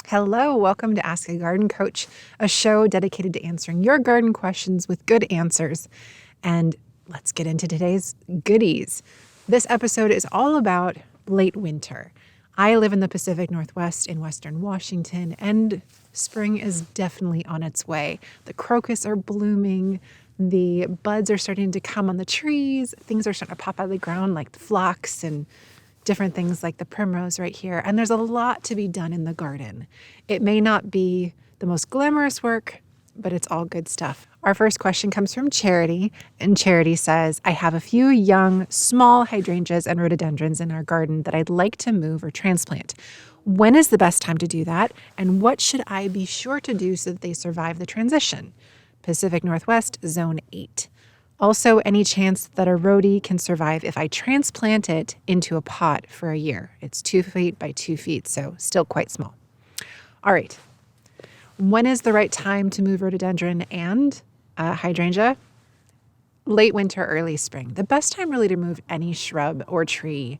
Hello, welcome to Ask a Garden Coach, a show dedicated to answering your garden questions with good answers. And let's get into today's goodies. This episode is all about late winter. I live in the Pacific Northwest in Western Washington, and spring is definitely on its way. The crocus are blooming, the buds are starting to come on the trees, things are starting to pop out of the ground like phlox and different things like the primrose right here. And there's a lot to be done in the garden. It may not be the most glamorous work, but it's all good stuff. Our first question comes from Charity, and Charity says, I have a few young, small hydrangeas and rhododendrons in our garden that I'd like to move or transplant. When is the best time to do that? And what should I be sure to do so that they survive the transition? Pacific Northwest, Zone 8. Also, any chance that a rhodie can survive if I transplant it into a pot for a year. It's 2 feet by 2 feet, so still quite small. All right. When is the right time to move rhododendron and hydrangea? Late winter, early spring. The best time really to move any shrub or tree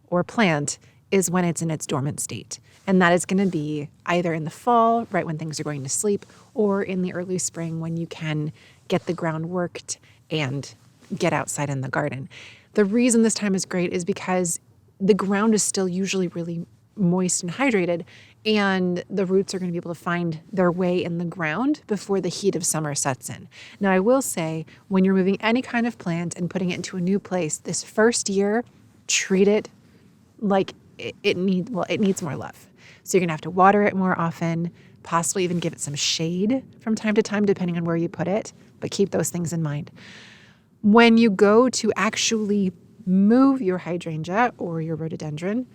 or plant is when it's in its dormant state. And that is going to be either in the fall, right when things are going to sleep, or in the early spring when you can get the ground worked and get outside in the garden. The reason this time is great is because the ground is still usually really moist and hydrated, and the roots are going to be able to find their way in the ground before the heat of summer sets in. Now, I will say, when you're moving any kind of plant and putting it into a new place, this first year, treat it like it needs more love. So you're going to have to water it more often, possibly even give it some shade from time to time, depending on where you put it, but keep those things in mind. When you go to actually move your hydrangea or your rhododendron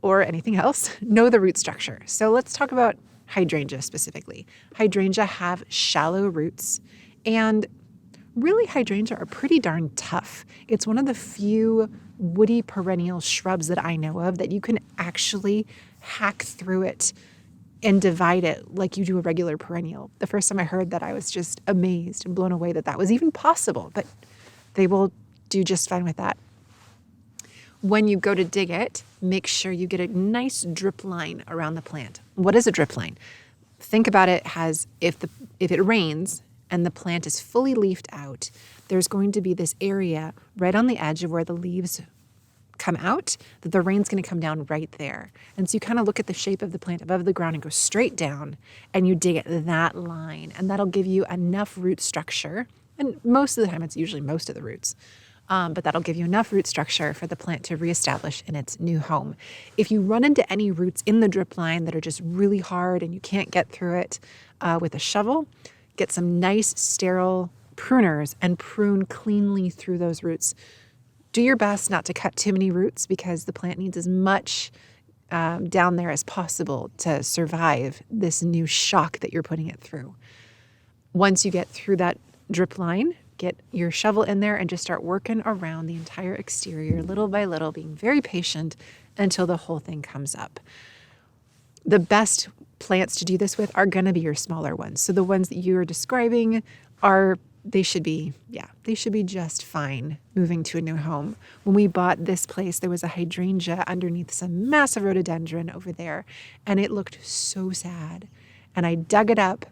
or anything else, know the root structure. So let's talk about hydrangea specifically. Hydrangea have shallow roots, and really hydrangea are pretty darn tough. It's one of the few woody perennial shrubs that I know of that you can actually hack through it and divide it like you do a regular perennial. The first time I heard that, I was just amazed and blown away that that was even possible, but they will do just fine with that. When you go to dig it, make sure you get a nice drip line around the plant. What is a drip line? Think about it as if it rains and the plant is fully leafed out, there's going to be this area right on the edge of where the leaves come out, that the rain's going to come down right there. And so you kind of look at the shape of the plant above the ground and go straight down, and you dig at that line, and that'll give you enough root structure. And most of the time, it's usually most of the roots, but that'll give you enough root structure for the plant to reestablish in its new home. If you run into any roots in the drip line that are just really hard and you can't get through it with a shovel, get some nice sterile pruners and prune cleanly through those roots. Do your best not to cut too many roots because the plant needs as much down there as possible to survive this new shock that you're putting it through. Once you get through that drip line, get your shovel in there and just start working around the entire exterior little by little, being very patient until the whole thing comes up. The best plants to do this with are going to be your smaller ones. So the ones that you're describing they should be just fine moving to a new home. When we bought this place, there was a hydrangea underneath some massive rhododendron over there, and it looked so sad. And I dug it up.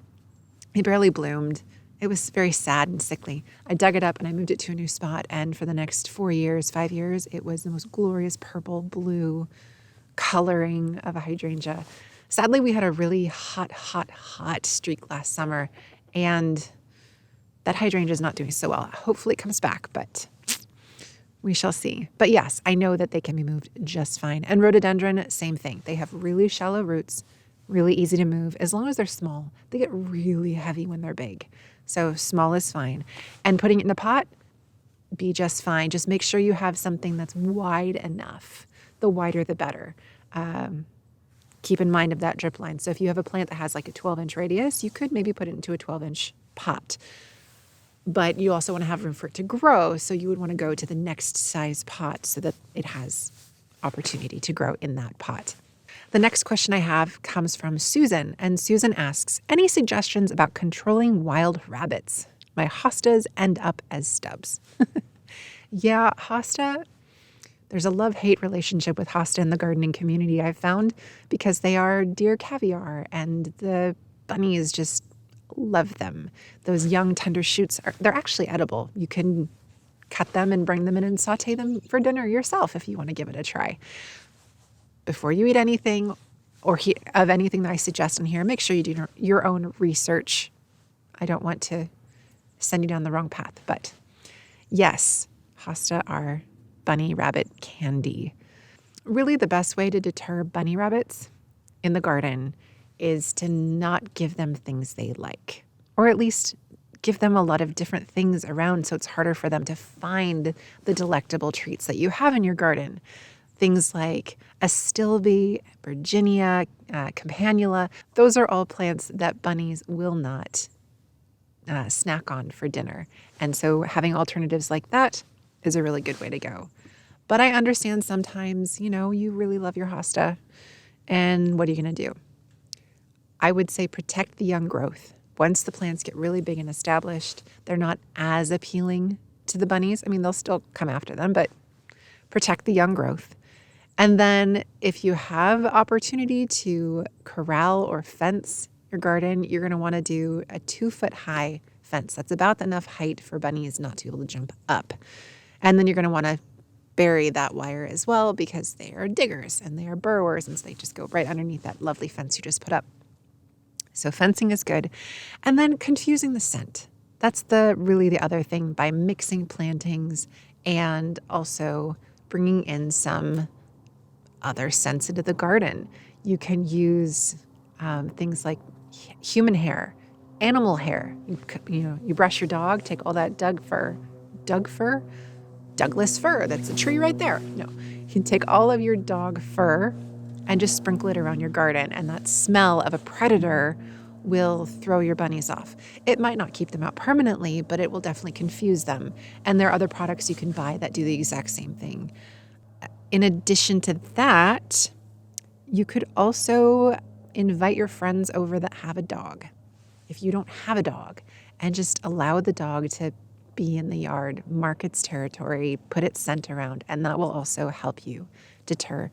It barely bloomed. It was very sad and sickly. I dug it up and I moved it to a new spot, and for the next 5 years, it was the most glorious purple blue coloring of a hydrangea. Sadly, we had a really hot streak last summer, and that hydrangea is not doing so well. Hopefully it comes back, but we shall see. But yes, I know that they can be moved just fine. And rhododendron, same thing. They have really shallow roots, really easy to move. As long as they're small, they get really heavy when they're big. So small is fine. And putting it in a pot, be just fine. Just make sure you have something that's wide enough. The wider, the better. Keep in mind of that drip line. So if you have a plant that has like a 12-inch radius, you could maybe put it into a 12-inch pot. But you also want to have room for it to grow, so you would want to go to the next size pot so that it has opportunity to grow in that pot. The next question I have comes from Susan, and Susan asks, any suggestions about controlling wild rabbits? My hostas end up as stubs. Yeah, hosta, There's a love-hate relationship with hosta in the gardening community, I've found, because they are dear caviar, and the bunnies just love them. Those young tender shoots, they're actually edible. You can cut them and bring them in and saute them for dinner yourself if you want to give it a try. Before you eat anything of anything that I suggest in here, make sure you do your own research. I don't want to send you down the wrong path, but yes, hosta are bunny rabbit candy. Really, the best way to deter bunny rabbits in the garden is to not give them things they like, or at least give them a lot of different things around so it's harder for them to find the delectable treats that you have in your garden. Things like astilbe, Virginia, campanula, those are all plants that bunnies will not snack on for dinner. And so having alternatives like that is a really good way to go. But I understand sometimes, you really love your hosta, and what are you going to do? I would say protect the young growth. Once the plants get really big and established, they're not as appealing to the bunnies. I mean, they'll still come after them, but protect the young growth. And then if you have opportunity to corral or fence your garden, you're going to want to do a 2-foot high fence. That's about enough height for bunnies not to be able to jump up. And then you're going to want to bury that wire as well, because they are diggers and they are burrowers, and so they just go right underneath that lovely fence you just put up. So fencing is good. And then confusing the scent. That's really the other thing, by mixing plantings and also bringing in some other scents into the garden. You can use things like human hair, animal hair. You brush your dog, take all that Douglas fir. That's a tree right there. No, you can take all of your dog fur and just sprinkle it around your garden, and that smell of a predator will throw your bunnies off. It might not keep them out permanently, but it will definitely confuse them. And there are other products you can buy that do the exact same thing. In addition to that, you could also invite your friends over that have a dog. If you don't have a dog, and just allow the dog to be in the yard, mark its territory, put its scent around, and that will also help you deter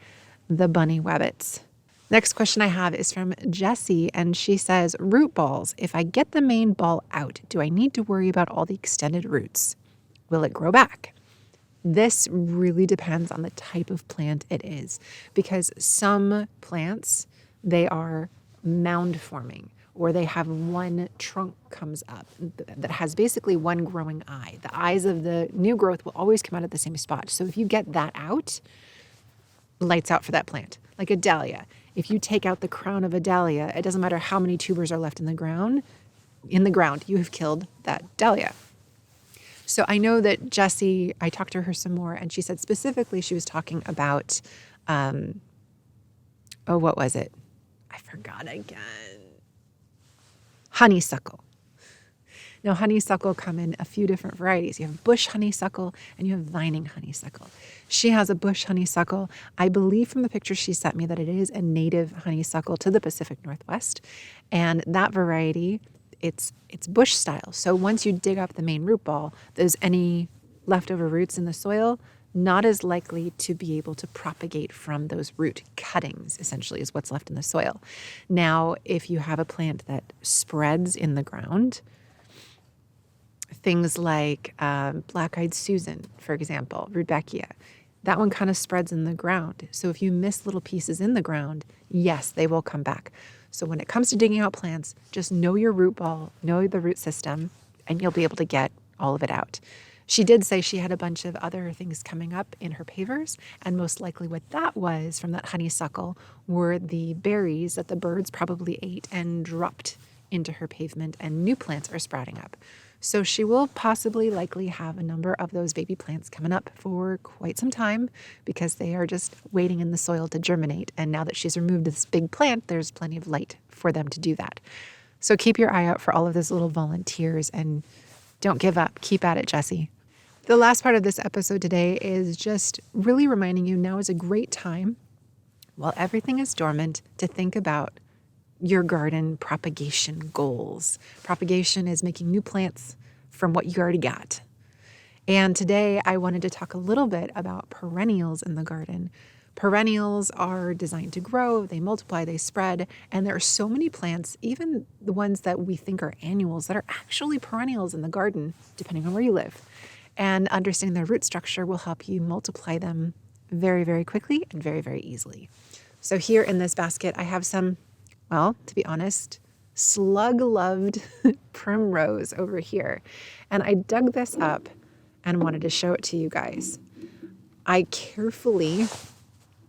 the bunny rabbits. Next question I have is from Jessie, and she says, root balls. If I get the main ball out, do I need to worry about all the extended roots? Will it grow back? This really depends on the type of plant it is, because some plants, they are mound forming, or they have one trunk comes up that has basically one growing eye. The eyes of the new growth will always come out at the same spot. So if you get that out, lights out for that plant. Like a dahlia. If you take out the crown of a dahlia, it doesn't matter how many tubers are left in the ground, you have killed that dahlia. So I know that Jessie, I talked to her some more, and she said specifically she was talking about, what was it? I forgot again. Honeysuckle. Now, honeysuckle come in a few different varieties. You have bush honeysuckle and you have vining honeysuckle. She has a bush honeysuckle. I believe from the picture she sent me that it is a native honeysuckle to the Pacific Northwest. And that variety, it's bush style. So once you dig up the main root ball, there's any leftover roots in the soil, not as likely to be able to propagate from those root cuttings, essentially, is what's left in the soil. Now, if you have a plant that spreads in the ground, things like black-eyed Susan, for example, Rudbeckia, that one kind of spreads in the ground. So if you miss little pieces in the ground, yes, they will come back. So when it comes to digging out plants, just know your root ball, know the root system, and you'll be able to get all of it out. She did say she had a bunch of other things coming up in her pavers, and most likely what that was from that honeysuckle were the berries that the birds probably ate and dropped into her pavement, and new plants are sprouting up. So she will likely have a number of those baby plants coming up for quite some time, because they are just waiting in the soil to germinate. And now that she's removed this big plant, there's plenty of light for them to do that. So keep your eye out for all of those little volunteers, and don't give up. Keep at it, Jessie. The last part of this episode today is just really reminding you now is a great time, while everything is dormant, to think about your garden propagation goals. Propagation is making new plants from what you already got. And today I wanted to talk a little bit about perennials in the garden. Perennials are designed to grow, they multiply, they spread, and there are so many plants, even the ones that we think are annuals, that are actually perennials in the garden, depending on where you live. And understanding their root structure will help you multiply them very, very quickly and very, very easily. So here in this basket, I have some, well, to be honest, slug-loved primrose over here. And I dug this up and wanted to show it to you guys. I carefully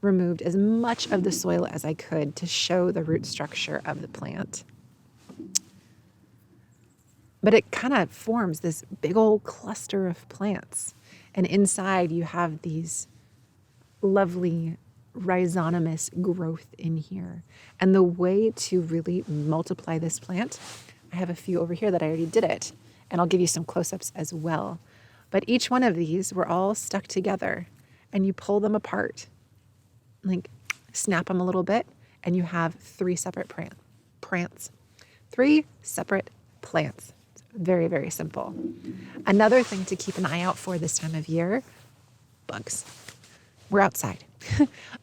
removed as much of the soil as I could to show the root structure of the plant. But it kind of forms this big old cluster of plants. And inside you have these lovely rhizonomous growth in here. And the way to really multiply this plant, I have a few over here that I already did it. And I'll give you some close-ups as well. But each one of these were all stuck together, and you pull them apart, like snap them a little bit, and you have three separate plants. Three separate plants. It's very, very simple. Another thing to keep an eye out for this time of year, bugs. We're outside.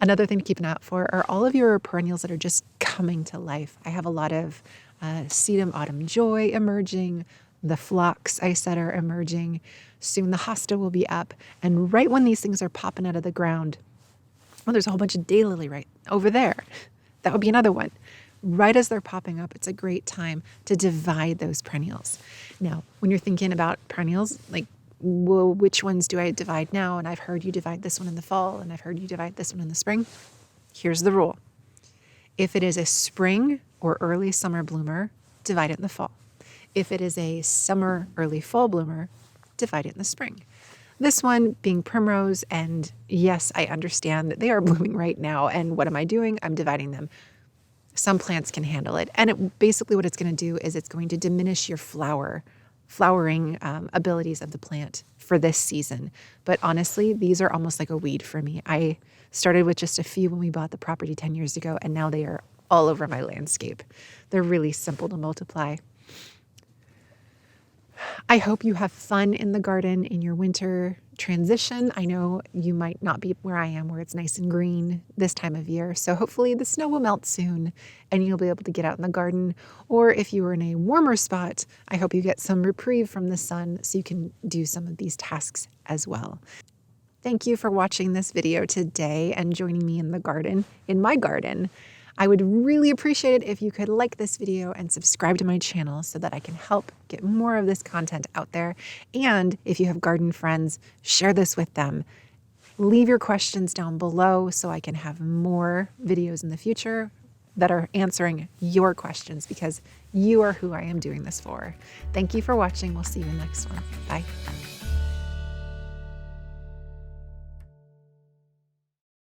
Another thing to keep an eye out for are all of your perennials that are just coming to life. I have a lot of sedum autumn joy emerging. The phlox I said are emerging. Soon the hosta will be up. And right when these things are popping out of the ground, oh, there's a whole bunch of daylily right over there. That would be another one. Right as they're popping up, it's a great time to divide those perennials. Now, when you're thinking about perennials, like, well, which ones do I divide now? And I've heard you divide this one in the fall, and I've heard you divide this one in the spring. Here's the rule. If it is a spring or early summer bloomer, divide it in the fall. If it is a summer, early fall bloomer, divide it in the spring. This one being primrose, and yes, I understand that they are blooming right now. And what am I doing? I'm dividing them. Some plants can handle it. And basically what it's going to do is it's going to diminish your flowering abilities of the plant for this season. But honestly, these are almost like a weed for me. I started with just a few when we bought the property 10 years ago, and now they are all over my landscape. They're really simple to multiply. I hope you have fun in the garden in your winter transition. I know you might not be where I am, where it's nice and green this time of year. So hopefully the snow will melt soon and you'll be able to get out in the garden. Or if you are in a warmer spot, I hope you get some reprieve from the sun so you can do some of these tasks as well. Thank you for watching this video today and joining me in the garden, in my garden. I would really appreciate it if you could like this video and subscribe to my channel so that I can help get more of this content out there. And if you have garden friends, share this with them. Leave your questions down below so I can have more videos in the future that are answering your questions, because you are who I am doing this for. Thank you for watching. We'll see you in the next one. Bye.